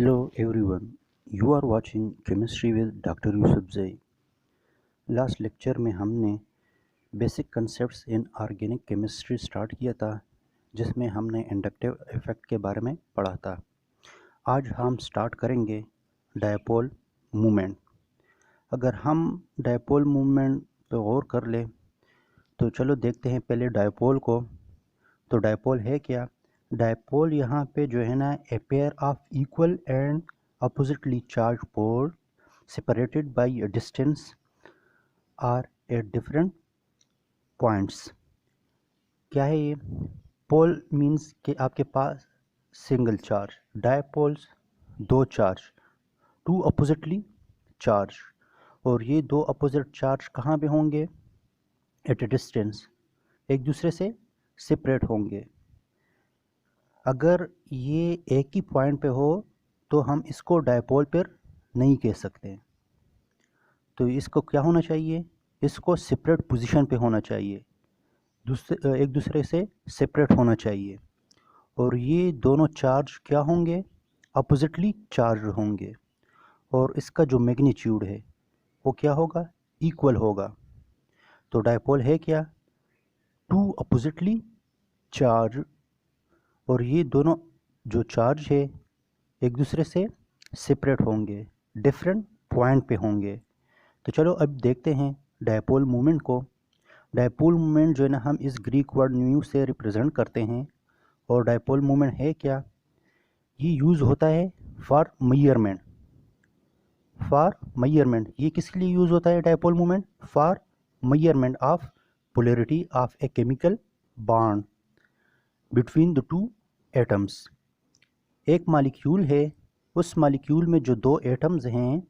Hello everyone, you are watching Chemistry with Dr. Yusuf Zai. Last lecture में हमने basic concepts in organic chemistry start किया था, जिसमें हमने इंडक्टिव इफ़ेक्ट के बारे में पढ़ा था। आज हम स्टार्ट करेंगे डायपोल मूवमेंट। अगर हम डायपोल मूवमेंट पे गौर कर ले तो चलो देखते हैं पहले डायपोल को। तो डायपोल है क्या? डायपोल यहाँ पे जो है ना, a pair of equal and oppositely charge pole separated by a distance R at different points. क्या है ये? पोल मीन्स कि आपके पास सिंगल चार्ज, डायपोल्स दो चार्ज, टू अपोजिटली चार्ज, और ये दो अपोजिट चार्ज कहाँ पे होंगे? एट ए डिस्टेंस, एक दूसरे से सेपरेट होंगे। अगर ये एक ही पॉइंट पे हो तो हम इसको डायपोल पर नहीं कह सकते। तो इसको क्या होना चाहिए? इसको सेपरेट पोजीशन पे होना चाहिए, एक दूसरे से सेपरेट होना चाहिए। और ये दोनों चार्ज क्या होंगे? अपोजिटली चार्ज होंगे, और इसका जो मैग्नीट्यूड है वो क्या होगा? इक्वल होगा। तो डायपोल है क्या? टू अपोजिटली चार्ज, और ये दोनों जो चार्ज है एक दूसरे से सेपरेट होंगे, डिफरेंट पॉइंट पे होंगे। तो चलो अब देखते हैं डायपोल मूवमेंट को। डायपोल मूवमेंट जो है ना, हम इस ग्रीक वर्ड न्यू से रिप्रेजेंट करते हैं। और डायपोल मूवमेंट है क्या? ये यूज़ होता है फॉर मेजरमेंट। ये किसके लिए यूज़ होता है dipole movement? For measurement of polarity of a chemical bond between the two atoms. एक मॉलिक्यूल है, उस मॉलिक्यूल में जो दो एटम्स हैं,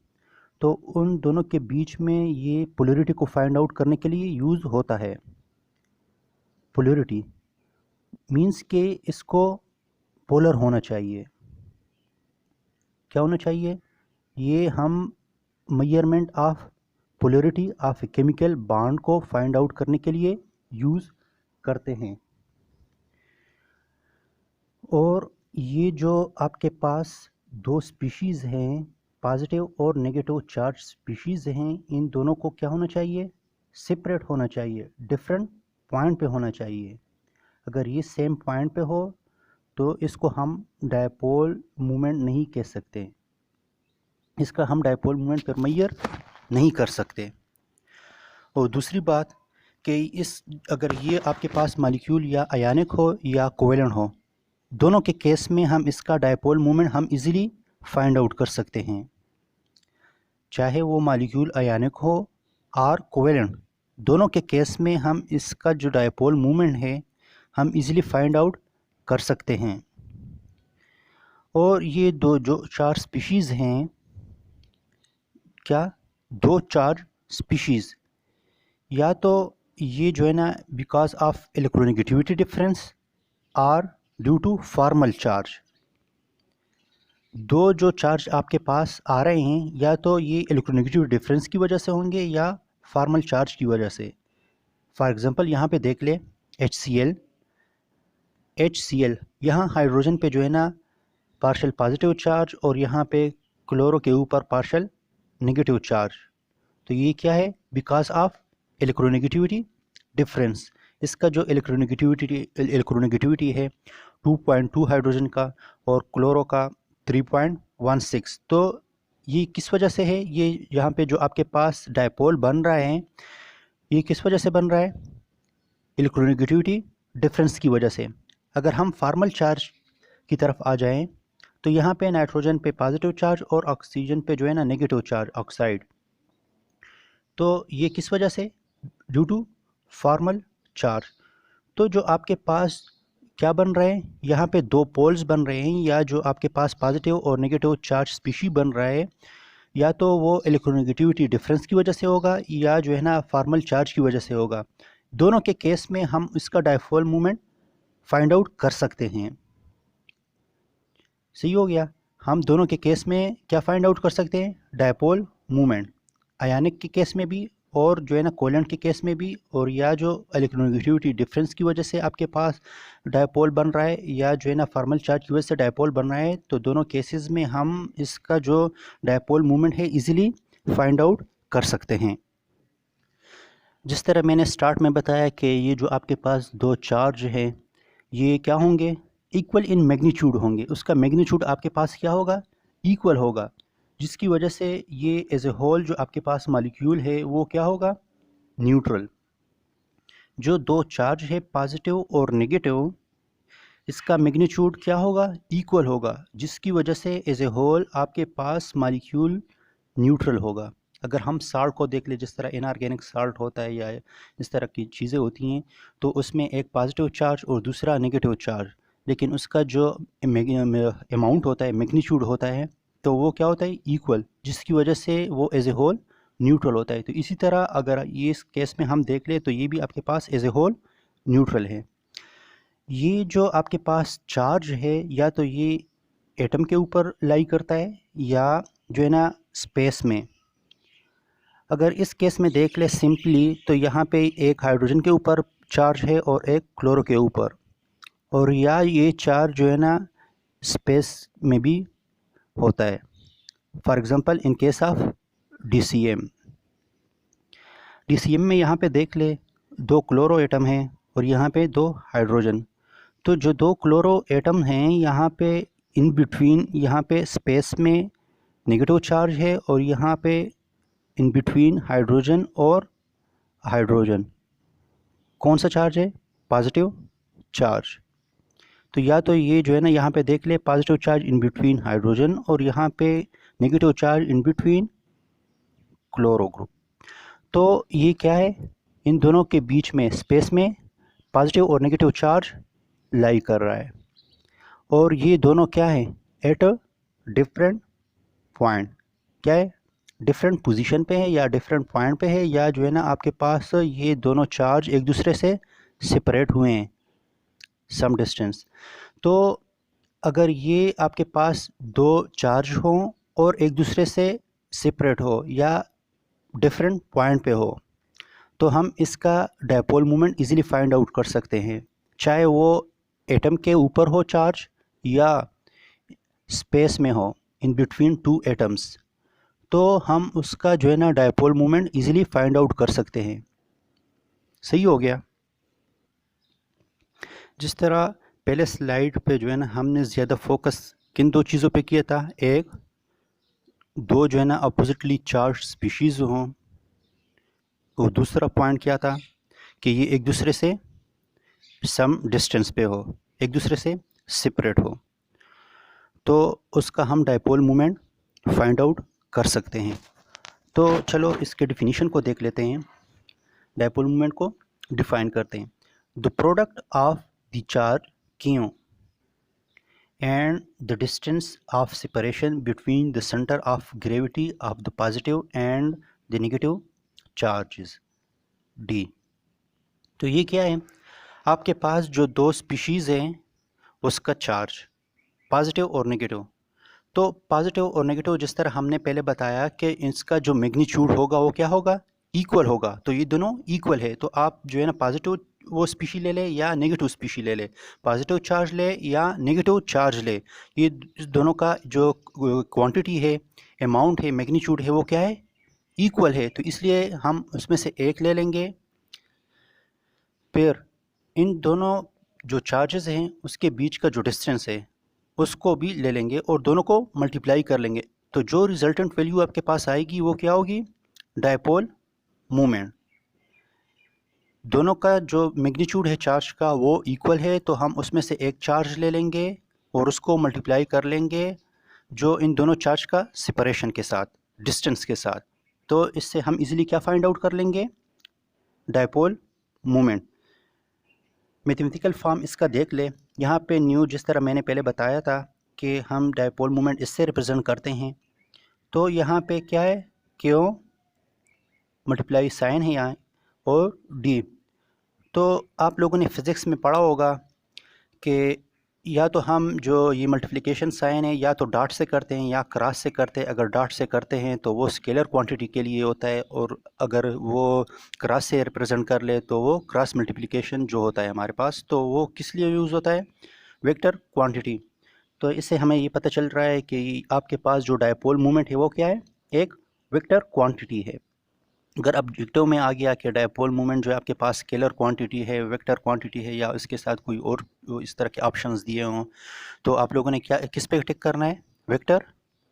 तो उन दोनों के बीच में ये पोलैरिटी को फाइंड आउट करने के लिए यूज़ होता है। पोलैरिटी मींस के इसको पोलर होना चाहिए। क्या होना चाहिए? ये हम measurement of polarity of a chemical bond को फाइंड आउट करने के लिए यूज़ करते हैं। और ये जो आपके पास दो स्पीशीज़ हैं, पॉजिटिव और नेगेटिव चार्ज स्पीशीज़ हैं, इन दोनों को क्या होना चाहिए? सेपरेट होना चाहिए, डिफरेंट पॉइंट पे होना चाहिए। अगर ये सेम पॉइंट पे हो तो इसको हम डायपोल मूवमेंट नहीं कह सकते, इसका हम डायपोल मूवमेंट पर मेजर नहीं कर सकते। और दूसरी बात कि अगर ये आपके पास मॉलिक्यूल या आयनिक हो या कोवेलेंट हो, दोनों के केस में हम इसका डायपोल मूवमेंट हम इजीली फाइंड आउट कर सकते हैं। चाहे वो मॉलिक्यूल आयनिक हो और कोवेलेंट, दोनों के केस में हम इसका जो डायपोल मूवमेंट है हम इजीली फाइंड आउट कर सकते हैं। और ये दो जो चार स्पीशीज़ हैं, क्या? दो चार स्पीशीज़, या तो ये जो है ना बिकॉज ऑफ इलेक्ट्रोनेगेटिविटी डिफरेंस और ड्यू टू फॉर्मल चार्ज। दो जो चार्ज आपके पास आ रहे हैं, या तो ये इलेक्ट्रोनेगेटिव डिफरेंस की वजह से होंगे या फॉर्मल चार्ज की वजह से। फॉर एग्जांपल यहाँ पे देख ले HCl, यहाँ हाइड्रोजन पे जो है ना पार्शियल पॉजिटिव चार्ज, और यहाँ पे क्लोरो के ऊपर पार्शियल नेगेटिव चार्ज। तो ये क्या है? Because of electronegativity difference. इसका जो इलेक्ट्रोनेगेटिविटी है 2.2 हाइड्रोजन का और क्लोरो का 3.16। तो ये किस वजह से है? ये यहाँ पे जो आपके पास डायपोल बन रहा है, ये किस वजह से बन रहा है? इलेक्ट्रोनेगेटिविटी डिफरेंस की वजह से। अगर हम फॉर्मल चार्ज की तरफ आ जाएं तो यहाँ पे नाइट्रोजन पे पॉजिटिव चार्ज और ऑक्सीजन पे जो है ना नेगेटिव चार्ज, ऑक्साइड। तो ये किस वजह से? Due to formal charge. तो जो आपके पास क्या बन रहे हैं? यहाँ पे दो पोल्स बन रहे हैं, या जो आपके पास पॉजिटिव और नेगेटिव चार्ज स्पीशी बन रहा है, या तो वो इलेक्ट्रोनेगेटिविटी डिफरेंस की वजह से होगा या जो है ना फॉर्मल चार्ज की वजह से होगा। दोनों के केस में हम इसका डायपोल मूवमेंट फाइंड आउट कर सकते हैं। सही हो गया? हम दोनों के केस में क्या फाइंड आउट कर सकते हैं? Dipole movement. आयनिक के केस में भी और जो है ना कोवेलेंट के केस में भी, और या जो इलेक्ट्रोनेगेटिविटी डिफरेंस की वजह से आपके पास डायपोल बन रहा है, या जो है ना फॉर्मल चार्ज की वजह से डायपोल बन रहा है, तो दोनों केसेस में हम इसका जो डायपोल मोमेंट है इजीली फाइंड आउट कर सकते हैं। जिस तरह मैंने स्टार्ट में बताया कि ये जो आपके पास दो चार्ज है ये क्या होंगे, इक्वल इन मैग्नीट्यूड होंगे, उसका मैग्नीट्यूड आपके पास क्या होगा, इक्वल होगा, जिसकी वजह से ये एज ए होल जो आपके पास मॉलिक्यूल है वो क्या होगा, न्यूट्रल। जो दो चार्ज है पॉजिटिव और नेगेटिव, इसका मैग्नीट्यूड क्या होगा, इक्वल होगा, जिसकी वजह से एज ए होल आपके पास मॉलिक्यूल न्यूट्रल होगा। अगर हम साल्ट को देख ले, जिस तरह इनऑर्गेनिक साल्ट होता है या इस तरह की चीज़ें होती हैं, तो उसमें एक पॉजिटिव चार्ज और दूसरा नेगेटिव चार्ज, लेकिन उसका जो अमाउंट होता है, मैग्नीट्यूड होता है, तो वो क्या होता है, इक्वल, जिसकी वजह से वो एज ए होल न्यूट्रल होता है। तो इसी तरह अगर ये इस केस में हम देख ले तो ये भी आपके पास एज ए होल न्यूट्रल है। ये जो आपके पास चार्ज है या तो ये एटम के ऊपर लाई करता है या जो है ना स्पेस में। अगर इस केस में देख ले सिंपली, तो यहाँ पे एक हाइड्रोजन के ऊपर चार्ज है और एक क्लोरो के ऊपर, और या ये चार्ज जो है ना स्पेस में भी होता है। For example in case of DCM में यहाँ पे देख ले दो क्लोरो एटम हैं और यहाँ पे दो हाइड्रोजन। तो जो दो क्लोरो एटम हैं यहाँ पे इन बिटवीन, यहाँ पे स्पेस में नेगेटिव चार्ज है, और यहाँ पे इन बिटवीन हाइड्रोजन और हाइड्रोजन कौन सा चार्ज है, पॉजिटिव चार्ज। तो या तो ये जो है ना यहाँ पे देख ले positive charge in between hydrogen और यहाँ पे negative charge in between chloro group. तो ये क्या है, इन दोनों के बीच में स्पेस में पॉजिटिव और नेगेटिव चार्ज लाई कर रहा है, और ये दोनों क्या है, एट अ डिफरेंट पॉइंट, क्या है, डिफरेंट पोजीशन पे है या डिफरेंट पॉइंट पे है, या जो है ना आपके पास ये दोनों चार्ज एक दूसरे से सेपरेट हुए हैं सम डिस्टेंस। तो अगर ये आपके पास दो चार्ज हों और एक दूसरे से सेपरेट हो या डिफरेंट पॉइंट पे हो, तो हम इसका dipole moment easily find out कर सकते हैं, चाहे वो एटम के ऊपर हो चार्ज या स्पेस में हो इन बिटवीन टू एटम्स। तो हम उसका जो है ना dipole moment easily find out कर सकते हैं। सही हो गया। जिस तरह पहले स्लाइड पे जो है ना हमने ज़्यादा फोकस किन दो चीज़ों पे किया था, एक दो जो है ना अपोजिटली चार्ज स्पीशीज़ हों, और दूसरा पॉइंट क्या था कि ये एक दूसरे से सम डिस्टेंस पे हो, एक दूसरे से सेपरेट हो, तो उसका हम डायपोल मोमेंट फाइंड आउट कर सकते हैं। तो चलो इसके डिफिनीशन को देख लेते हैं, डायपोल मोमेंट को डिफाइन करते हैं। The product of the charge Q and the distance of separation between the center of gravity of the positive and the negative charges D। तो ये क्या है, आपके पास जो दो स्पीशीज़ हैं उसका चार्ज पॉजिटिव और नेगेटिव। तो पॉजिटिव और नेगेटिव जिस तरह हमने पहले बताया कि इसका जो मैग्नीट्यूड होगा वो क्या होगा, इक्वल होगा। तो ये दोनों इक्वल है, तो आप जो है ना पॉजिटिव वो स्पीशी ले ले या नेगेटिव स्पीशी ले ले, पॉजिटिव चार्ज ले या नेगेटिव चार्ज ले, ये दोनों का जो क्वांटिटी है, अमाउंट है, मैग्नीट्यूड है, वो क्या है, इक्वल है। तो इसलिए हम उसमें से एक ले लेंगे, फिर इन दोनों जो चार्जेस हैं उसके बीच का जो डिस्टेंस है उसको भी ले लेंगे और दोनों को मल्टीप्लाई कर लेंगे। तो जो रिजल्टेंट वैल्यू आपके पास आएगी वो क्या होगी, डायपोल मोमेंट। दोनों का जो मैग्नीट्यूड है चार्ज का वो इक्वल है, तो हम उसमें से एक चार्ज ले लेंगे और उसको मल्टीप्लाई कर लेंगे जो इन दोनों चार्ज का सेपरेशन के साथ, डिस्टेंस के साथ। तो इससे हम इजीली क्या फाइंड आउट कर लेंगे, डायपोल मोमेंट। मैथमेटिकल फॉर्म इसका देख ले, यहाँ पे न्यू जिस तरह मैंने पहले बताया था कि हम डायपोल मोमेंट इससे रिप्रेजेंट करते हैं। तो यहाँ पे क्या है, क्यों मल्टीप्लाई साइन है यहाँ और डी। तो आप लोगों ने फिज़िक्स में पढ़ा होगा कि या तो हम जो ये मल्टीप्लिकेशन साइन है या तो डॉट से करते हैं या क्रॉस से करते हैं। अगर डॉट से करते हैं तो वो स्केलर क्वांटिटी के लिए होता है, और अगर वो क्रॉस से रिप्रेजेंट कर ले तो वो क्रॉस मल्टीप्लिकेशन जो होता है हमारे पास, तो वो किस लिए यूज़ होता है, वेक्टर क्वांटिटी। तो इससे हमें ये पता चल रहा है कि आपके पास जो डायपोल मोमेंट है वो क्या है, एक वेक्टर क्वांटिटी है। अगर ऑब्जेक्टिव में आ गया कि डायपोल मोमेंट जो है आपके पास स्केलर क्वांटिटी है, वेक्टर क्वांटिटी है, या इसके साथ कोई और इस तरह के ऑप्शंस दिए हों, तो आप लोगों ने क्या किस पे टिक करना है, वेक्टर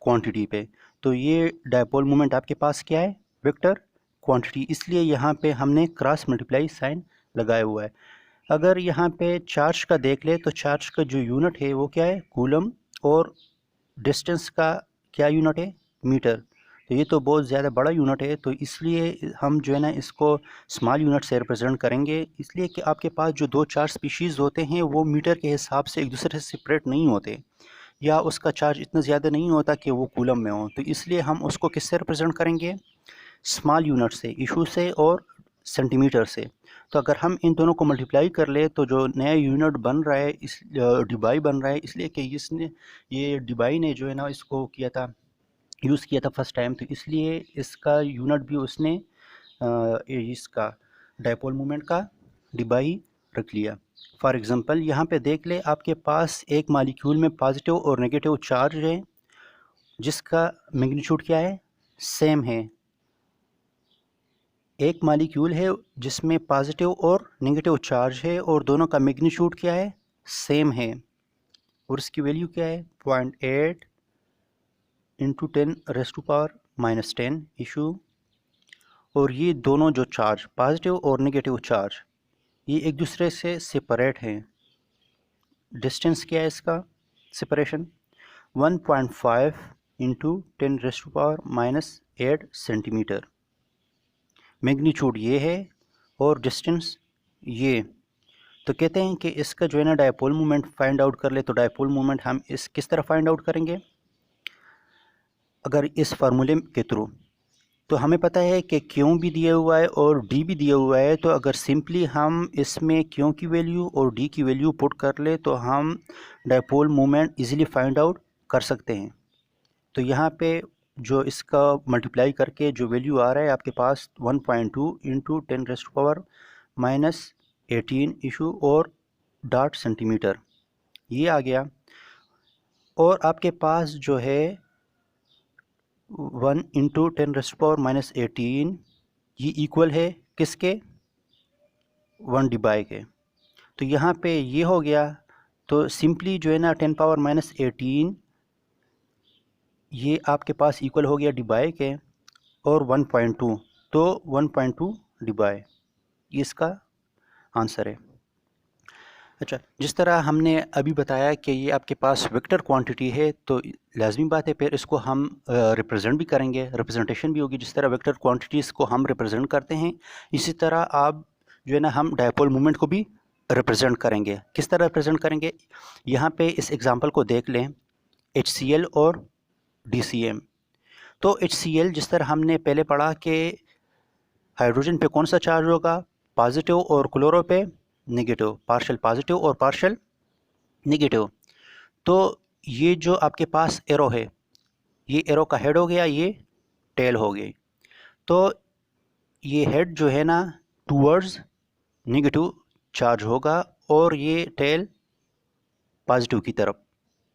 क्वांटिटी पे। तो ये डायपोल मोमेंट आपके पास क्या है, वेक्टर क्वांटिटी, इसलिए यहाँ पे हमने क्रॉस मल्टीप्लाई साइन लगाया हुआ है। अगर यहाँ पे चार्ज का देख ले तो चार्ज का जो यूनिट है वो क्या है, कूलम, और डिस्टेंस का क्या यूनिट है, मीटर। तो ये तो बहुत ज़्यादा बड़ा यूनिट है, तो इसलिए हम जो है ना इसको स्मॉल यूनिट से रिप्रेजेंट करेंगे, इसलिए कि आपके पास जो दो चार्ज स्पीशीज़ होते हैं वो मीटर के हिसाब से एक दूसरे से सेपरेट नहीं होते, या उसका चार्ज इतना ज़्यादा नहीं होता कि वो कूलम में हो। तो इसलिए हम उसको किससे रिप्रेजेंट करेंगे, स्मॉल यूनिट से, इशू से और सेंटीमीटर से। तो अगर हम इन दोनों को मल्टीप्लाई कर ले तो जो नया यूनिट बन रहा है, इस डिवाई बन रहा है, इसलिए कि इसने ये डिवाई ने जो है ना इसको किया था, यूज़ किया था फर्स्ट टाइम, तो इसलिए इसका यूनिट भी उसने इसका डायपोल मोमेंट का डिबाई रख लिया। फॉर एग्ज़ाम्पल यहाँ पे देख ले, आपके पास एक मॉलिक्यूल में पॉजिटिव और नेगेटिव चार्ज है जिसका मैग्नीट्यूड क्या है, सेम है। एक मॉलिक्यूल है जिसमें पॉजिटिव और नेगेटिव चार्ज है और दोनों का मैग्नीट्यूड क्या है, सेम है, और इसकी वैल्यू क्या है, 0.8 इंटू 10⁻⁻10 इशू। और ये दोनों जो चार्ज, पॉजिटिव और नेगेटिव चार्ज, ये एक दूसरे से सेपरेट हैं। डिस्टेंस क्या है इसका, सेपरेशन 1.5 इंटू 10⁻⁻8 सेंटीमीटर। मैग्नीट्यूड ये है और डिस्टेंस ये। तो कहते हैं कि इसका जो है ना डायपोल मोमेंट फाइंड आउट कर ले, तो डायपोल मोमेंट हम इस किस तरह फाइंड आउट करेंगे, अगर इस फार्मूले के थ्रू। तो हमें पता है कि क्यों भी दिया हुआ है और डी भी दिया हुआ है, तो अगर सिंपली हम इसमें क्यों की वैल्यू और डी की वैल्यू पुट कर ले तो हम dipole moment easily find out कर सकते हैं। तो यहाँ पे जो इसका मल्टीप्लाई करके जो वैल्यू आ रहा है आपके पास 1.2 इंटू 10⁻⁻18 इशू और डॉट सेंटीमीटर, ये आ गया। और आपके पास जो है 1 इंटू 10⁻⁻18 ये इक्वल है किसके, 1 डिवाई के। तो यहाँ पे ये हो गया, तो सिंपली जो है ना 10⁻⁻18 ये आपके पास इक्वल हो गया डिवाई के, और 1.2, तो 1.2 डिवाई, ये इसका आंसर है। अच्छा, जिस तरह हमने अभी बताया कि ये आपके पास वेक्टर क्वांटिटी है, तो लाजमी बात है फिर इसको हम रिप्रेजेंट भी करेंगे, रिप्रेजेंटेशन भी होगी। जिस तरह वेक्टर क्वांटिटीज़ को हम रिप्रेजेंट करते हैं, इसी तरह आप जो है ना हम डायपोल मोमेंट को भी रिप्रेजेंट करेंगे। किस तरह रिप्रेजेंट करेंगे, यहाँ पे इस एग्जांपल को देख लें, HCl और DCM। तो HCl जिस तरह हमने पहले पढ़ा कि हाइड्रोजन पे कौन सा चार्ज होगा, पॉजिटिव, और क्लोरो पे नेगेटिव, पार्शियल पॉजिटिव और पार्शियल नेगेटिव। तो ये जो आपके पास एरो है, ये एरो का हेड हो गया, ये टेल हो गई। तो ये हेड जो है ना टूवर्ड्स नेगेटिव चार्ज होगा और ये टेल पॉजिटिव की तरफ।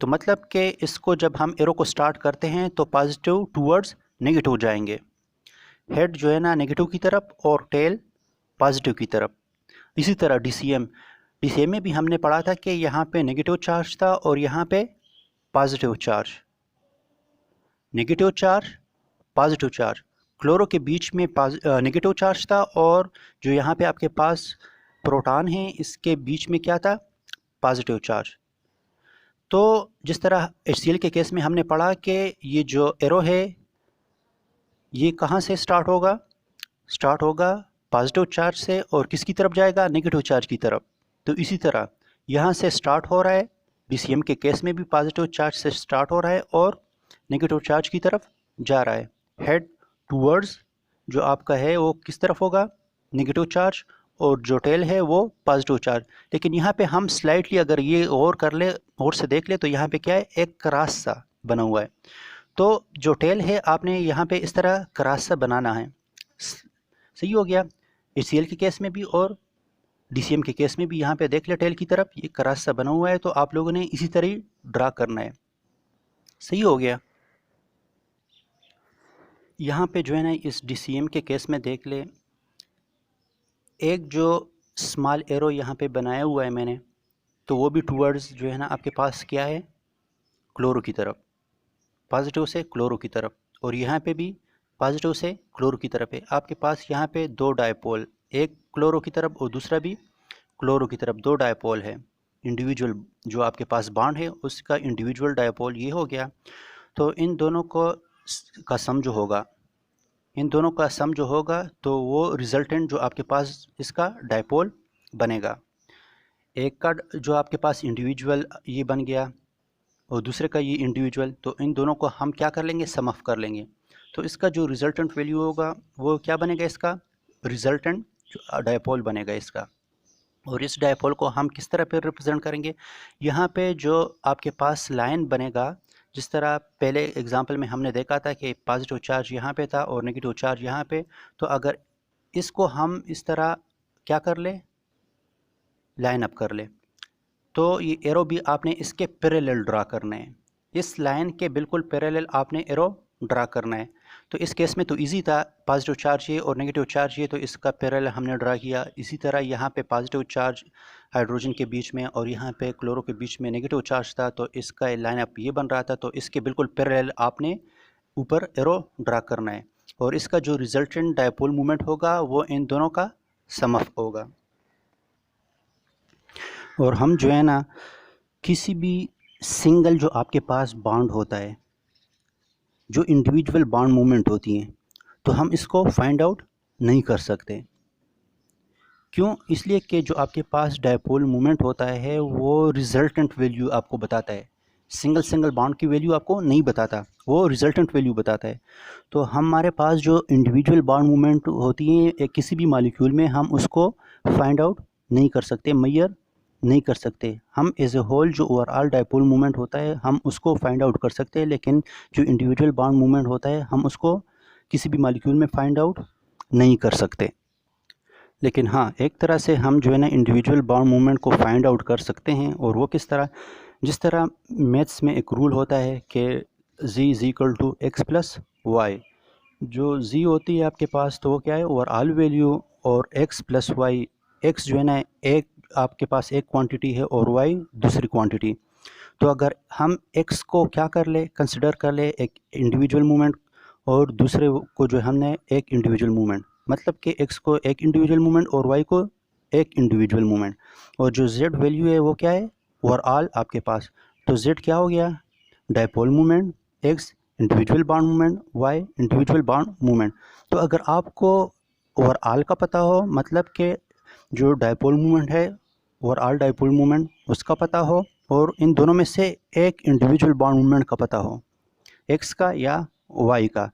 तो मतलब कि इसको जब हम एरो को स्टार्ट करते हैं तो पॉजिटिव टूवर्ड्स नेगेटिव जाएंगे, हेड जो है ना नेगेटिव की तरफ और टेल पॉजिटिव की तरफ। इसी तरह DCM में भी हमने पढ़ा था कि यहाँ पे नेगेटिव चार्ज था और यहाँ पे positive charge, negative charge positive charge. Chloro के बीच में नेगेटिव चार्ज था, और जो यहाँ पे आपके पास प्रोटॉन है इसके बीच में क्या था, पॉजिटिव चार्ज। तो जिस तरह HCl के केस में हमने पढ़ा कि ये जो एरो है ये कहाँ से स्टार्ट होगा पॉजिटिव चार्ज से, और किसकी तरफ जाएगा, नेगेटिव चार्ज की तरफ। तो इसी तरह यहाँ से स्टार्ट हो रहा है, DCM के केस में भी पॉजिटिव चार्ज से स्टार्ट हो रहा है और नेगेटिव चार्ज की तरफ जा रहा है। हेड टूवर्ड्स जो आपका है वो किस तरफ होगा, नेगेटिव चार्ज, और जो टेल है वो पॉजिटिव चार्ज। लेकिन यहाँ पे हम स्लाइटली अगर ये और कर ले, और से देख ले, तो यहाँ पे क्या है, एक क्रॉस सा बना हुआ है। तो जो टेल है आपने यहाँ पे इस तरह क्रॉस सा बनाना है। सही हो गया। HCl के केस में भी और DCM के केस में भी यहाँ पे देख ले, टेल की तरफ ये क्रॉस सा बना हुआ है, तो आप लोगों ने इसी तरह ड्रा करना है। सही हो गया। यहाँ पे जो है ना इस DCM के केस में देख ले, एक जो स्मॉल एरो यहाँ पे बनाया हुआ है मैंने, तो वो भी टूवर्ड्स जो है ना आपके पास क्या है, क्लोरो की तरफ, पॉजिटिव से क्लोरो की तरफ। और यहाँ पे भी पॉजिटिव से क्लोरो की तरफ है। आपके पास यहाँ पे दो डायपोल, एक क्लोरो की तरफ और दूसरा भी क्लोरो की तरफ, दो डायपोल है। इंडिविजुअल जो आपके पास बॉन्ड है उसका इंडिविजुअल डायपोल ये हो गया। तो इन दोनों को का सम जो होगा, इन दोनों का सम जो होगा, तो वो रिजल्टेंट जो आपके पास इसका डायपोल बनेगा। एक का जो आपके पास इंडिविजुअल ये बन गया और दूसरे का ये इंडिविजुअल, तो इन दोनों को हम क्या कर लेंगे, सम ऑफ कर लेंगे। तो इसका जो रिजल्टेंट वैल्यू होगा वो क्या बनेगा, इसका रिजल्टेंट जो डायपोल बनेगा इसका। और इस डायपोल को हम किस तरह पे रिप्रेजेंट करेंगे, यहाँ पे जो आपके पास लाइन बनेगा, जिस तरह पहले एग्जांपल में हमने देखा था कि पॉजिटिव चार्ज यहाँ पे था और नेगेटिव चार्ज यहाँ पे, तो अगर इसको हम इस तरह क्या कर ले, लाइन अप कर ले, तो ये एरो भी आपने इसके पैरेलल ड्रा करना है। इस लाइन के बिल्कुल पैरेलल आपने एरो ड्रा करना है। तो इस केस में तो इजी था, पॉजिटिव चार्ज ये और नेगेटिव चार्ज ये, तो इसका पैरेलल हमने ड्रा किया। इसी तरह यहाँ पे पॉजिटिव चार्ज हाइड्रोजन के बीच में और यहाँ पे क्लोरो के बीच में नेगेटिव चार्ज था, तो इसका लाइन अप ये बन रहा था। तो इसके बिल्कुल पैरेलल आपने ऊपर एरो ड्रा करना है। और इसका जो रिजल्टेंट डायपोल मूवमेंट होगा वो इन दोनों का सम ऑफ होगा। और हम जो है ना किसी भी सिंगल जो आपके पास बॉन्ड होता है, जो इंडिविजुअल बॉन्ड मूवमेंट होती हैं, तो हम इसको फाइंड आउट नहीं कर सकते। क्यों? इसलिए कि जो आपके पास डायपोल मूवमेंट होता है वो रिजल्टेंट वैल्यू आपको बताता है, सिंगल बॉन्ड की वैल्यू आपको नहीं बताता, वो रिजल्टेंट वैल्यू बताता है। तो हमारे पास जो इंडिविजुअल बॉन्ड मूवमेंट होती हैं किसी भी मॉलिक्यूल में, हम उसको फाइंड आउट नहीं कर सकते, मेजर नहीं कर सकते। हम एज ए होल जो ओवरऑल डायपोल मूवमेंट होता है हम उसको फाइंड आउट कर सकते हैं, लेकिन जो इंडिविजुअल बॉन्ड मूवमेंट होता है हम उसको किसी भी मॉलिक्यूल में फाइंड आउट नहीं कर सकते। लेकिन हाँ, एक तरह से हम जो है ना इंडिविजुअल बॉन्ड मूवमेंट को फाइंड आउट कर सकते हैं। और वो किस तरह, जिस तरह मैथ्स में एक रूल होता है कि z is equal to X plus Y. जो z होती है आपके पास, तो वो क्या है, ओवरऑल वैल्यू, और x प्लस वाई, x जो है ना एक आपके पास एक क्वांटिटी है और y दूसरी क्वांटिटी। तो अगर हम x को क्या कर ले, कंसिडर कर ले एक इंडिविजुअल मूवमेंट, और दूसरे को जो हमने एक इंडिविजुअल मूवमेंट, मतलब कि x को एक इंडिविजुअल मूवमेंट और y को एक इंडिविजुअल मूवमेंट, और जो z वैल्यू है वो क्या है, ओवरऑल आपके पास। तो z क्या हो गया, dipole movement, x individual bond movement, y individual bond movement. तो अगर आपको ओवरऑल का पता हो, मतलब कि जो डायपोल मूवमेंट है ओवरऑल डायपोल मूवमेंट उसका पता हो, और इन दोनों में से एक इंडिविजुअल बॉन्ड मूवमेंट का पता हो, x का या y का,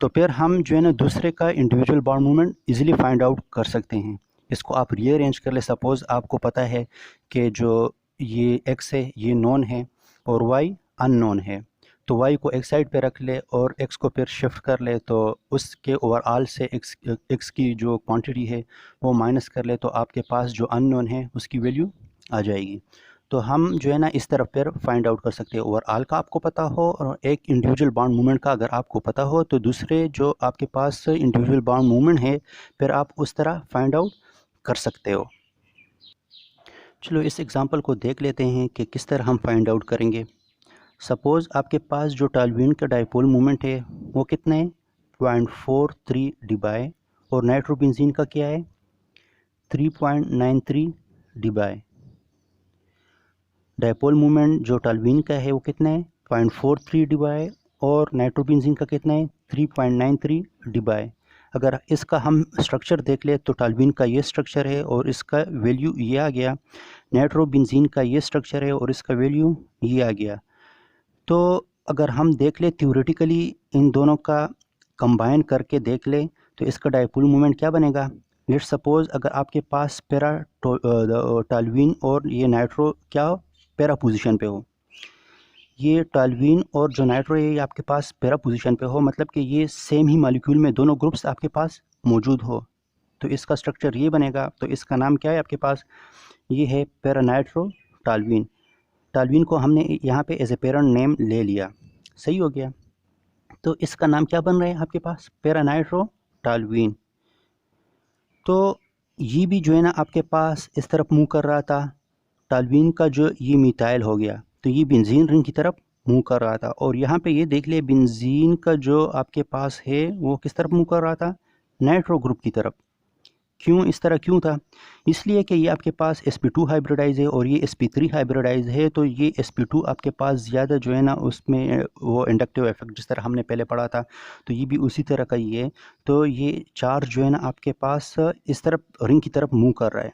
तो फिर हम जो है ना दूसरे का individual bond movement easily find out कर सकते हैं। इसको आप रीअरेंज कर ले। सपोज़ आपको पता है कि जो ये x है ये नोन है और y अननोन है, तो y को एक साइड पे रख ले और x को फिर शिफ्ट कर ले, तो उसके ओवरऑल से x की जो क्वांटिटी है वो माइनस कर ले, तो आपके पास जो अननोन है उसकी वैल्यू आ जाएगी। तो हम जो है ना इस तरफ फिर फाइंड आउट कर सकते हैं। ओवरऑल का आपको पता हो और एक इंडिविजुअल बॉन्ड मूवमेंट का अगर आपको पता हो, तो दूसरे जो आपके पास इंडिविजुअल बॉन्ड मूवमेंट है फिर आप उस तरह फाइंड आउट कर सकते हो। चलो इस एग्जांपल को देख लेते हैं कि किस तरह हम फाइंड आउट करेंगे। सपोज़ आपके पास जो टॉल्यूइन का डायपोल मूवमेंट है वो कितना है, 0.43 डिबाई, और नाइट्रोबेंजीन का क्या है, 3.93 डिबाई। डायपोल मूवमेंट जो टॉल्यूइन का है वो कितना है, 0.43 डिबाई, और नाइट्रोबेंजीन का कितना है, 3.93 डिबाई। अगर इसका हम स्ट्रक्चर देख ले तो टॉल्यूइन का ये स्ट्रक्चर है और इसका वैल्यू ये आ गया, नाइट्रोबेंजीन का ये स्ट्रक्चर है और इसका वैल्यू ये आ गया। तो अगर हम देख ले थ्योरेटिकली इन दोनों का कंबाइन करके देख ले, तो इसका डायपोल मूवमेंट क्या बनेगा, लेट्स सपोज अगर आपके पास पैरा टॉल्यूइन और ये नाइट्रो क्या पैरा पोजीशन पे हो, ये टॉल्यूइन और जो नाइट्रो है ये आपके पास पैरा पोजीशन पे हो, मतलब कि ये सेम ही मॉलिक्यूल में दोनों ग्रुप्स आपके पास मौजूद हो, तो इसका स्ट्रक्चर ये बनेगा। तो इसका नाम क्या है आपके पास, ये है पैरा नाइट्रो टॉल्यूइन। टॉल्यूइन को हमने यहाँ पे एज ए पेरेंट नेम ले लिया, सही हो गया। तो इसका नाम क्या बन रहा है आपके पास, पैरा नाइट्रो टॉल्यूइन। तो ये भी जो है ना आपके पास इस तरफ मूव कर रहा था, टॉल्यूइन का जो ये मिथाइल हो गया तो ये बेंजीन रिंग की तरफ मूव कर रहा था, और यहाँ पे ये देख ले बेंजीन का जो आपके पास है वो किस तरफ मूव कर रहा था, नाइट्रो ग्रुप की तरफ। क्यों इस तरह क्यों था, इसलिए कि ये आपके पास sp2 हाइब्रिडाइज है और ये sp3 हाइब्रिडाइज है, तो ये sp2 आपके पास ज़्यादा जो है ना उसमें वो इंडक्टिव इफेक्ट जिस तरह हमने पहले पढ़ा था, तो ये भी उसी तरह का ही है। तो ये चार्ज जो है ना आपके पास इस तरफ रिंग की तरफ मूव कर रहा है,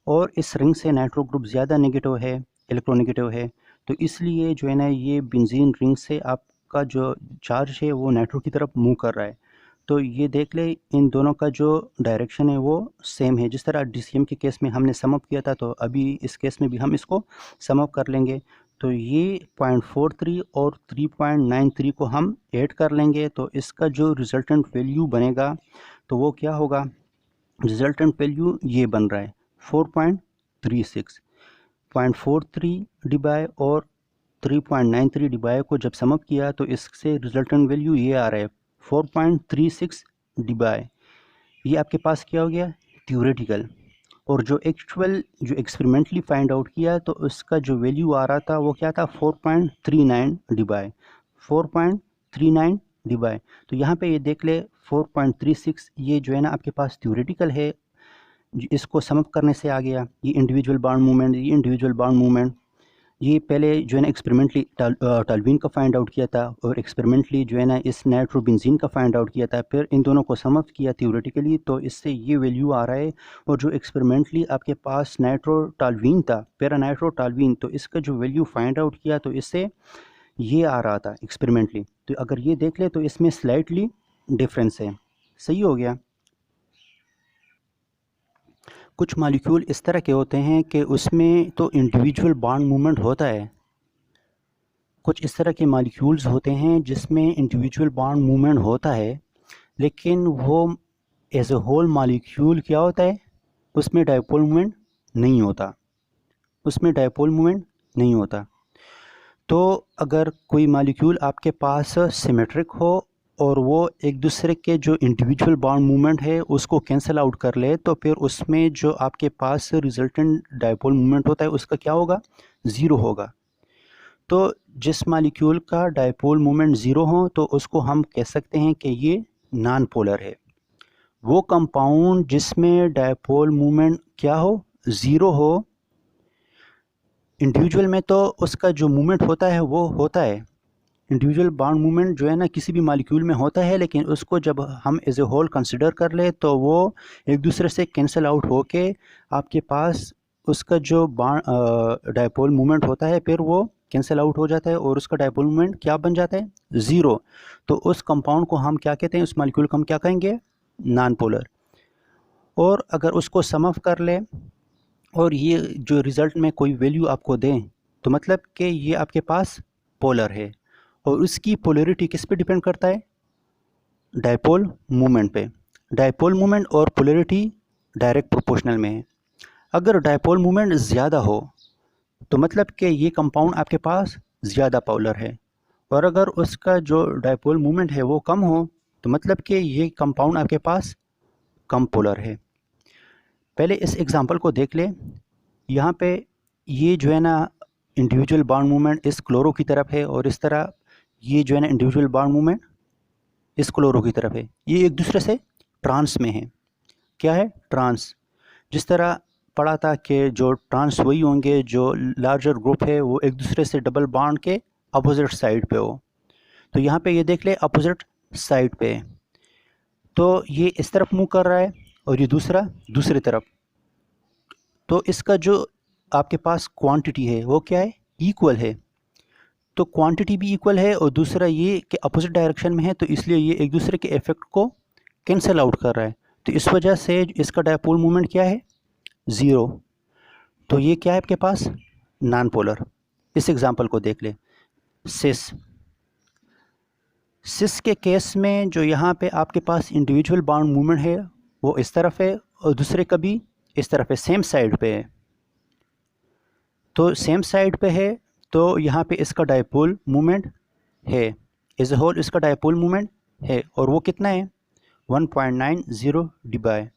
और इस रिंग से नाइट्रो ग्रुप ज़्यादा नेगेटिव है, इलेक्ट्रोनेगेटिव है, तो इसलिए जो है ना ये बेंजीन रिंग से आपका जो चार्ज है वो नाइट्रो की तरफ मूव कर रहा है। तो ये देख ले इन दोनों का जो डायरेक्शन है वो सेम है, जिस तरह DCM के केस में हमने सम अप किया था, तो अभी इस केस में भी हम इसको सम अप कर लेंगे। तो ये 0.43 और 3.93 को हम ऐड कर लेंगे, तो इसका जो रिजल्टेंट वैल्यू बनेगा तो वो क्या होगा, रिजल्टेंट वैल्यू ये बन रहा है 4.36। 0.43 डिवाई और 3.93 डिवाई को जब समअप किया तो इससे रिजल्टेंट वैल्यू ये आ रहा है 4.36 डिवाई। ये आपके पास क्या हो गया, थ्योरेटिकल, और जो एक्चुअल जो एक्सपेरिमेंटली फाइंड आउट किया तो उसका जो वैल्यू आ रहा था वो क्या था 4.39 डिवाई, 4.39 डिवाई। तो यहाँ पे ये देख ले 4.36 ये जो है ना आपके पास थ्योरेटिकल है, इसको समअप करने से आ गया ये इंडिविजुअल बॉन्ड मूवमेंट, ये इंडिविजुअल बॉन्ड मूवमेंट, ये पहले जो है ना एक्सपेरिमेंटली टॉल्यूइन का फाइंड आउट किया था और एक्सपेरिमेंटली जो है ना इस नाइट्रोबेंजीन का फाइंड आउट किया था, फिर इन दोनों को समअप किया थ्योरेटिकली, तो इससे ये वैल्यू आ रहा है। और जो एक्सपेरिमेंटली आपके पास नाइट्रोटॉल्यूइन था, पैरा नाइट्रोटॉल्यूइन, तो इसका जो वैल्यू फाइंड आउट किया तो इससे ये आ रहा था एक्सपेरिमेंटली। तो अगर ये देख ले तो इसमें स्लाइटली डिफरेंस है, सही हो गया। कुछ मॉलिक्यूल इस तरह के होते हैं कि उसमें तो इंडिविजुअल बॉन्ड मूवमेंट होता है, कुछ इस तरह के मॉलिक्यूल्स होते हैं जिसमें इंडिविजुअल बॉन्ड मूवमेंट होता है, लेकिन वो एज ए होल मॉलिक्यूल क्या होता है, उसमें डायपोल मूवमेंट नहीं होता, उसमें डायपोल मूवमेंट नहीं होता। तो अगर कोई मॉलिक्यूल आपके पास सिमेट्रिक हो और वो एक दूसरे के जो इंडिविजुअल बॉन्ड मूवमेंट है उसको कैंसिल आउट कर ले, तो फिर उसमें जो आपके पास रिजल्टेंट डायपोल मूवमेंट होता है उसका क्या होगा, ज़ीरो होगा। तो जिस मॉलिक्यूल का डायपोल मूवमेंट ज़ीरो हो तो उसको हम कह सकते हैं कि ये नॉन पोलर है। वो कंपाउंड जिसमें डायपोल मूवमेंट क्या हो, ज़ीरो हो, इंडिविजुअल में तो उसका जो मूवमेंट होता है वो होता है, इंडिविजुअल बॉन्ड मूवमेंट जो है ना किसी भी मॉलिक्यूल में होता है, लेकिन उसको जब हम एज ए होल कंसिडर कर ले तो वो एक दूसरे से कैंसिल आउट होके आपके पास उसका जो डायपोल मूवमेंट होता है फिर वो कैंसिल आउट हो जाता है और उसका डायपोल मूवमेंट क्या बन जाता है, ज़ीरो। तो उस कंपाउंड को हम क्या कहते हैं, उस मॉलिक्यूल को हम क्या कहेंगे, नॉन पोलर। और अगर उसको सम अप कर ले और ये जो रिज़ल्ट में कोई वैल्यू आपको दें तो मतलब कि ये आपके पास पोलर है, और उसकी पोलरिटी किस पे डिपेंड करता है, डायपोल मूवमेंट पे। डायपोल मूवमेंट और पोलरिटी डायरेक्ट प्रोपोर्शनल में है। अगर डायपोल मूवमेंट ज़्यादा हो तो मतलब कि ये कंपाउंड आपके पास ज़्यादा पोलर है, और अगर उसका जो डायपोल मूवमेंट है वो कम हो तो मतलब कि ये कंपाउंड आपके पास कम पोलर है। पहले इस एग्ज़ाम्पल को देख ले, यहाँ पे ये जो है ना इंडिविजुअल बॉन्ड मूवमेंट इस क्लोरो की तरफ है और इस तरह ये जो है ना इंडिविजुअल बॉन्ड मूवमेंट इस क्लोरो की तरफ है, ये एक दूसरे से ट्रांस में है। क्या है, ट्रांस। जिस तरह पढ़ा था कि जो ट्रांस वही होंगे जो लार्जर ग्रुप है वो एक दूसरे से डबल बॉन्ड के अपोजिट साइड पे हो, तो यहाँ पे ये देख ले अपोजिट साइड पे है, तो ये इस तरफ मूव कर रहा है और ये दूसरा दूसरी तरफ, तो इसका जो आपके पास क्वांटिटी है वो क्या है, इक्वल है। तो क्वांटिटी भी इक्वल है और दूसरा ये कि अपोजिट डायरेक्शन में है, तो इसलिए ये एक दूसरे के इफेक्ट को कैंसिल आउट कर रहा है, तो इस वजह से इसका डायपोल मोमेंट क्या है, 0। तो ये क्या है आपके पास, नॉन पोलर। इस एग्जांपल को देख ले, सिस। सिस के केस में जो यहाँ पे आपके पास इंडिविजुअल बाउंड मूवमेंट है वो इस तरफ है और दूसरे का भी इस तरफ है, सेम साइड पे है। तो सेम साइड पे है तो यहाँ पे इसका डायपोल मूवमेंट है, एज ए होल इसका डायपोल मूवमेंट है, और वो कितना है, 1.90 dBi।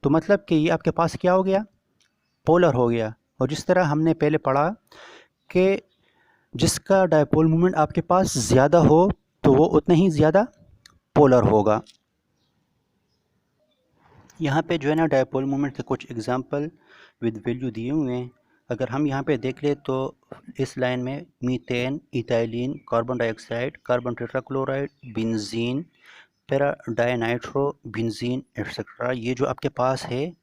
तो मतलब कि ये आपके पास क्या हो गया, पोलर हो गया। और जिस तरह हमने पहले पढ़ा कि जिसका डायपोल मोमेंट आपके पास ज़्यादा हो तो वो उतना ही ज़्यादा पोलर होगा। यहाँ पे जो है ना डायपोल मोमेंट के कुछ एग्जांपल विद वैल्यू दिए हुए हैं। अगर हम यहाँ पे देख ले तो इस लाइन में methane, ethylene, carbon dioxide, carbon tetrachloride, benzene, paradinitro benzene etcetera, ये जो आपके पास है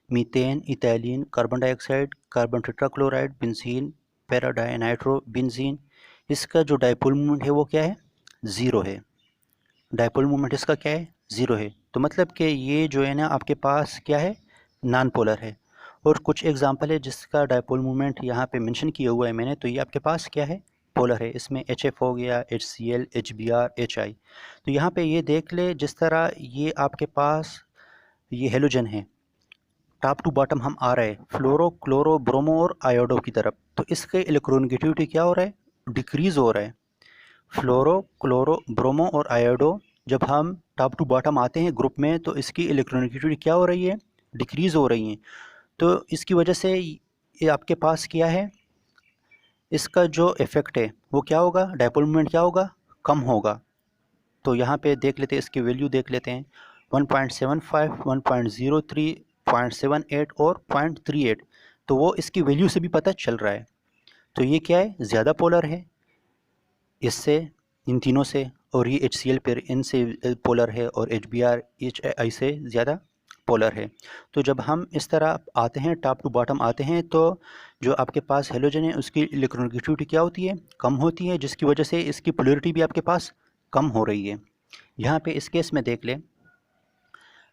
methane, ethylene, carbon dioxide, carbon tetrachloride, benzene, paradinitro benzene, इसका जो डायपोल मोमेंट है वो क्या है, 0 है। डायपोल मोमेंट इसका क्या है, 0 है। तो मतलब कि ये जो है ना आपके पास क्या है, नॉन पोलर है। और कुछ एग्जांपल है जिसका डायपोल मोमेंट यहाँ पे मेंशन किया हुआ है मैंने, तो ये आपके पास क्या है, पोलर है। इसमें HF हो गया, HCl, HBr, HI। तो यहाँ पे ये देख ले, जिस तरह ये आपके पास ये हेलोजन है, टॉप टू बॉटम हम आ रहे हैं फ्लोरो, क्लोरो, ब्रोमो और आयोडो की तरफ, तो इसके इलेक्ट्रोनेगेटिविटी क्या हो रहा है, डिक्रीज़ हो रहा है। फ्लोरो, क्लोरो, ब्रोमो और आयोडो जब हम टॉप टू बॉटम आते हैं ग्रुप में तो इसकी इलेक्ट्रोनेगेटिविटी क्या हो रही है, डिक्रीज़ हो रही है। तो इसकी वजह से ये आपके पास क्या है, इसका जो इफ़ेक्ट है वो क्या होगा, डायपोल मोमेंट क्या होगा, कम होगा। तो यहाँ पे देख लेते हैं, इसकी वैल्यू देख लेते हैं, 1.75, 1.03, 0.78 और 0.38। तो वो इसकी वैल्यू से भी पता चल रहा है। तो ये क्या है, ज़्यादा पोलर है इससे, इन तीनों से। और ये HCl फिर इनसे पोलर है और HBr, HI से ज़्यादा पोलर है। तो जब हम इस तरह आते हैं, टॉप टू बॉटम आते हैं, तो जो आपके पास हेलोजन है उसकी इलेक्ट्रोनेगेटिविटी क्या होती है, कम होती है, जिसकी वजह से इसकी पोलरिटी भी आपके पास कम हो रही है। यहाँ पे इस केस में देख लें,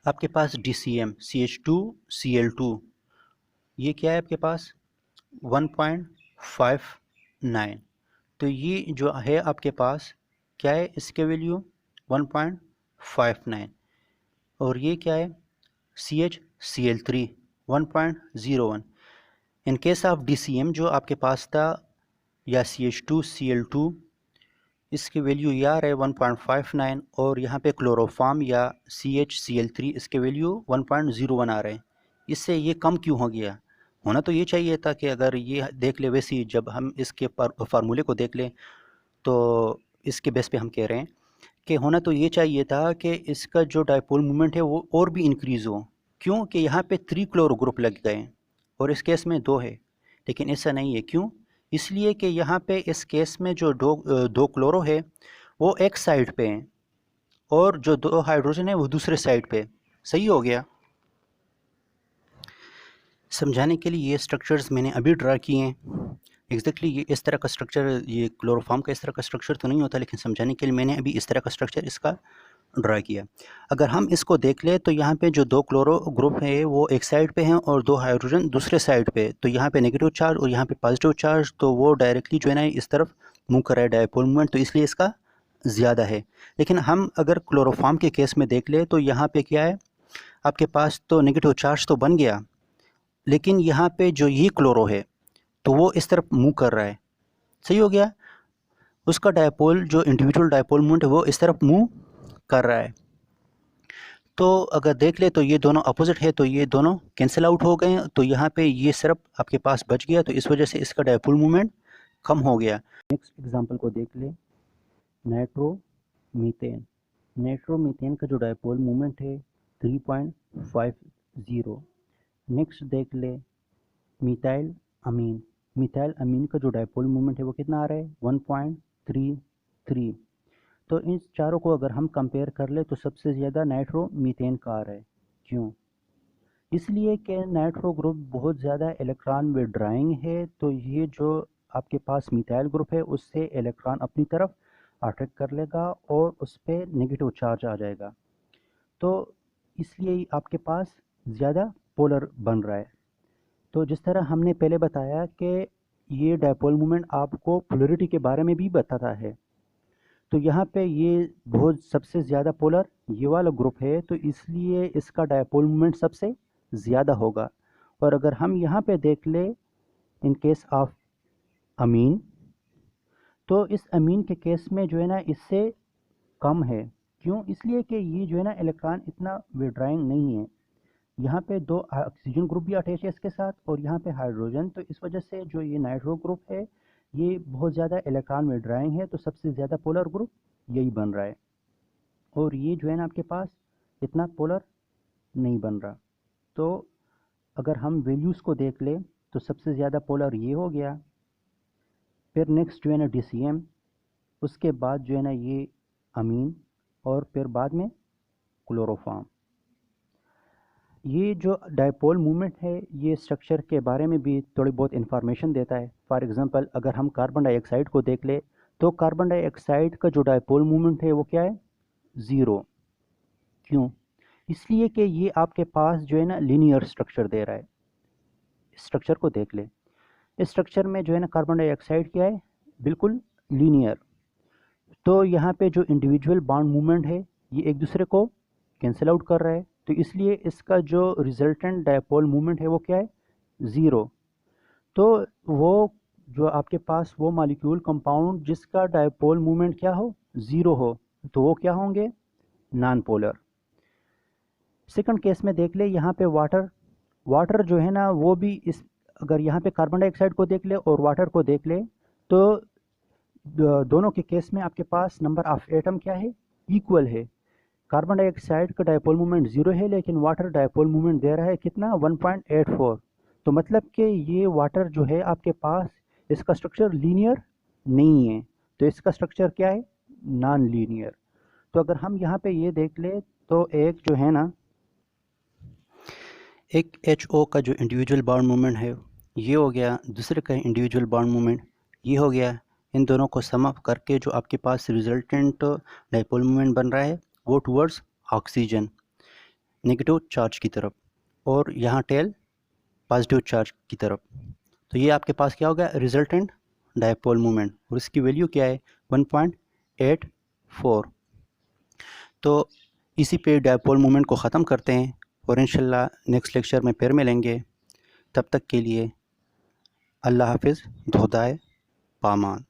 आपके पास DCM, CH2Cl2, ये क्या है आपके पास 1.59। तो ये जो है आपके पास क्या है, इसके वैल्यू 1.59। और ये क्या है, CHCl3 1.01। In case of DCM जो आपके पास था या CH2Cl2, इसकी वैल्यू ये आ रहा है 1.59, और यहाँ पे क्लोरोफॉर्म या CHCl3 इसके वैल्यू 1.01 आ रहे हैं। इससे ये कम क्यों हो गया, होना तो ये चाहिए था कि अगर ये देख ले, वैसे जब हम इसके फार्मूले को देख लें तो इसके बेस पे हम कह रहे हैं कि होना तो ये चाहिए था कि इसका जो डायपोल मोमेंट है वो और भी इंक्रीज़ हो। क्यों कि यहाँ पे 3 क्लोरो ग्रुप लग गए और इस केस में 2 है, लेकिन ऐसा नहीं है। क्यों, इसलिए कि यहाँ पे इस केस में जो दो क्लोरो है वो एक साइड पे हैं और जो 2 हाइड्रोजन है वो दूसरे साइड पे। सही हो गया। समझाने के लिए ये स्ट्रक्चर्स मैंने अभी ड्रा किए हैं। एग्जैक्टली ये इस तरह का स्ट्रक्चर, ये क्लोरोफॉर्म का इस तरह का स्ट्रक्चर तो नहीं होता, लेकिन समझाने के लिए मैंने अभी इस तरह का स्ट्रक्चर इसका ड्रा किया। अगर हम इसको देख ले तो यहाँ पे जो 2 क्लोरो ग्रुप है वो एक साइड पे हैं और 2 हाइड्रोजन दूसरे साइड पे। तो यहाँ पे नेगेटिव चार्ज और यहाँ पे पॉजिटिव चार्ज, तो वो डायरेक्टली जो है ना इस तरफ मूव कर रहा है डायपोल मोमेंट, तो इसलिए इसका ज़्यादा है। लेकिन हम अगर क्लोरोफॉर्म के केस में देख ले तो यहाँ पे क्या है, आपके पास तो नेगेटिव चार्ज तो बन गया, लेकिन यहाँ पे जो ये क्लोरो है तो वो इस तरफ मूव कर रहा है। सही हो गया, उसका डायपोल जो इंडिविजुअल डायपोल मोमेंट है वो इस तरफ मूव कर रहा है। तो अगर देख ले तो ये दोनों अपोजिट है, तो ये दोनों कैंसिल आउट हो गए, तो यहाँ पे ये सिर्फ आपके पास बच गया, तो इस वजह से इसका डायपोल मोमेंट कम हो गया। नेक्स्ट एग्जांपल को देख ले, नाइट्रोमीथेन। नाइट्रोमीथेन का जो डायपोल मोमेंट है 3.50। नेक्स्ट देख ले मिथाइल अमीन। मिथाइल अमीन का जो डायपोल मोमेंट है वो कितना आ रहा है, 1.33। तो इन चारों को अगर हम कंपेयर कर ले तो सबसे ज़्यादा नाइट्रोमीथेन का आ रहा है। क्यों, इसलिए कि नाइट्रो ग्रुप बहुत ज़्यादा इलेक्ट्रॉन विड्राइंग है, तो ये जो आपके पास मिथाइल ग्रुप है उससे इलेक्ट्रॉन अपनी तरफ अट्रैक्ट कर लेगा और उस पर नेगेटिव चार्ज आ जाएगा। तो इसलिए आपके पास ज़्यादा पोलर बन रहा है। तो जिस तरह हमने पहले बताया कि ये डायपोल मोमेंट आपको पोलरिटी के बारे में भी बताता है, तो यहाँ पे ये बहुत सबसे ज़्यादा पोलर ये वाला ग्रुप है, तो इसलिए इसका डायपोल मोमेंट सबसे ज़्यादा होगा। और अगर हम यहाँ पे देख ले इन केस ऑफ अमीन, तो इस अमीन के केस में जो है ना इससे कम है। क्यों? इसलिए कि ये जो है ना इलेक्ट्रॉन इतना विड्राइंग नहीं है। यहाँ पे 2 ऑक्सीजन ग्रुप भी अटैच है इसके साथ और यहाँ पे हाइड्रोजन, तो इस वजह से जो ये नाइट्रो ग्रुप है ये बहुत ज़्यादा इलेक्ट्रॉन विड्राइंग है, तो सबसे ज़्यादा पोलर ग्रुप यही बन रहा है। और ये जो है ना आपके पास इतना पोलर नहीं बन रहा। तो अगर हम वैल्यूज़ को देख लें तो सबसे ज़्यादा पोलर ये हो गया, फिर नेक्स्ट जो है ना DCM, उसके बाद जो है ना ये अमीन, और फिर बाद में क्लोरोफॉर्म। ये जो डायपोल मूवमेंट है ये स्ट्रक्चर के बारे में भी थोड़ी बहुत इन्फॉर्मेशन देता है। फॉर एग्जांपल अगर हम कार्बन डाइऑक्साइड को देख ले तो कार्बन डाइऑक्साइड का जो डायपोल मूवमेंट है वो क्या है? 0। क्यों? इसलिए कि ये आपके पास जो है ना लीनियर स्ट्रक्चर दे रहा है। स्ट्रक्चर को देख ले, इस स्ट्रक्चर में जो है ना कार्बन डाइऑक्साइड क्या है? बिल्कुल लीनियर। तो यहाँ पे जो इंडिविजुअल बॉन्ड मूवमेंट है ये एक दूसरे को कैंसिल आउट कर रहा है, तो इसलिए इसका जो रिजल्टेंट डायपोल मूवमेंट है वो क्या है? 0। तो वो जो आपके पास वो मॉलिक्यूल कंपाउंड जिसका डायपोल मूवमेंट क्या हो? 0 हो, तो वो क्या होंगे? Non polar. सेकंड केस में देख ले, यहाँ पे वाटर जो है ना वो भी इस, अगर यहाँ पे कार्बन डाइऑक्साइड को देख ले और वाटर को देख ले तो दोनों के केस में आपके पास नंबर ऑफ एटम क्या है? इक्वल है। कार्बन डाइऑक्साइड का डायपोल मूवमेंट 0 है लेकिन वाटर डायपोल मूवमेंट दे रहा है कितना? 1.84। तो मतलब कि ये वाटर जो है आपके पास इसका स्ट्रक्चर लीनियर नहीं है, तो इसका स्ट्रक्चर क्या है? Non linear. तो अगर हम यहाँ पे ये देख ले तो एक जो है ना एक HO का जो इंडिविजुअल बॉन्ड मूवमेंट है ये हो गया, दूसरे का इंडिविजुअल बॉन्ड मूवमेंट ये हो गया। इन दोनों को सम अप करके जो आपके पास रिजल्टेंट डायपोल मूवमेंट बन रहा है वो टुवर्ड्स ऑक्सीजन नेगेटिव चार्ज की तरफ, और यहाँ टेल पॉजिटिव चार्ज की तरफ। तो ये आपके पास क्या होगा? रिजल्टेंट डायपोल मूवमेंट, और इसकी वैल्यू क्या है? 1.84। तो इसी पे डायपोल मूवमेंट को ख़त्म करते हैं और इंशाल्लाह नेक्स्ट लेक्चर में फिर मिलेंगे। तब तक के लिए अल्लाह हाफिज़, धोदाए पामान।